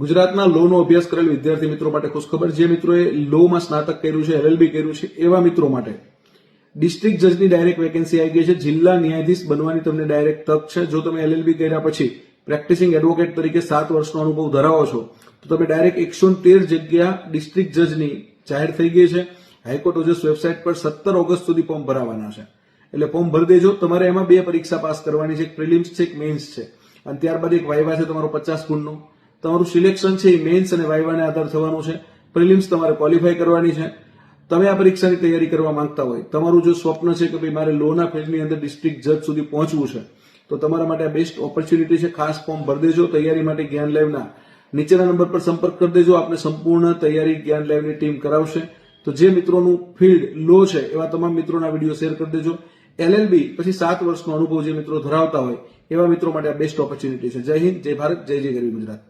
ગુજરાતના લોનો અભ્યાસ કરેલ વિદ્યાર્થી મિત્રો માટે ખુશખબર, જે મિત્રોએ લોમાં સ્નાતક કર્યું છે, એલએલબી કર્યું છે, એવા મિત્રો માટે ડિસ્ટ્રિક્ટ જજની ડાયરેક્ટ વેકેન્સી આવી ગઈ છે. જિલ્લા ન્યાયાધીશ બનવાની તમને ડાયરેક્ટ તક છે. જો તમે એલએલબી કર્યા પછી પ્રેક્ટિસિંગ એડવોકેટ તરીકે 7 વર્ષનો અનુભવ ધરાવો છો તો તમે ડાયરેક્ટ 113 જગ્યા ડિસ્ટ્રિક્ટ જજની જાહેર થઈ ગઈ છે. હાઈકોર્ટ ઓજસ વેબસાઇટ પર 17 ઓગસ્ટ સુધી ફોર્મ ભરાવાના છે. એટલે ફોર્મ ભરી દેજો. તમારે એમાં 2 પરીક્ષા પાસ કરવાની છે, એક પ્રિલિમ્સ છે, એક મેઇન્સ છે, અને ત્યારબાદ એક વાઇવા છે તમારો 50 ગુણનો. તમારું સિલેક્શન છે એ મેઇન્સ અને વાઇવાને આધાર થવાનું છે. પ્રિલિમ્સ તમારે ક્વોલિફાય કરવાની છે. તમે આ પરીક્ષાની તૈયારી કરવા માંગતા હોય, તમારું જો સ્વપ્ન છે કે ભાઈ મારે લોના ફિલ્ડની અંદર ડિસ્ટ્રિક્ટ જજ સુધી પહોંચવું છે, તો તમારા માટે આ બેસ્ટ ઓપોર્ચ્યુનિટી છે. ખાસ ફોર્મ ભરી દેજો. તૈયારી માટે જ્ઞાન લાઈવના નીચેના નંબર પર સંપર્ક કરી દેજો. આપને સંપૂર્ણ તૈયારી જ્ઞાન લાઈવની ટીમ કરાવશે. તો જે મિત્રોનું ફિલ્ડ લો છે એવા તમામ મિત્રોના વિડીયો શેર કરી દેજો. એલએલબી પછી 7 વર્ષનો અનુભવ જે મિત્રો ધરાવતા હોય એવા મિત્રો માટે આ બેસ્ટ ઓપોર્ચ્યુનિટી છે. જય હિન્દ, જય ભારત, જય જય ગરવી ગુજરાત.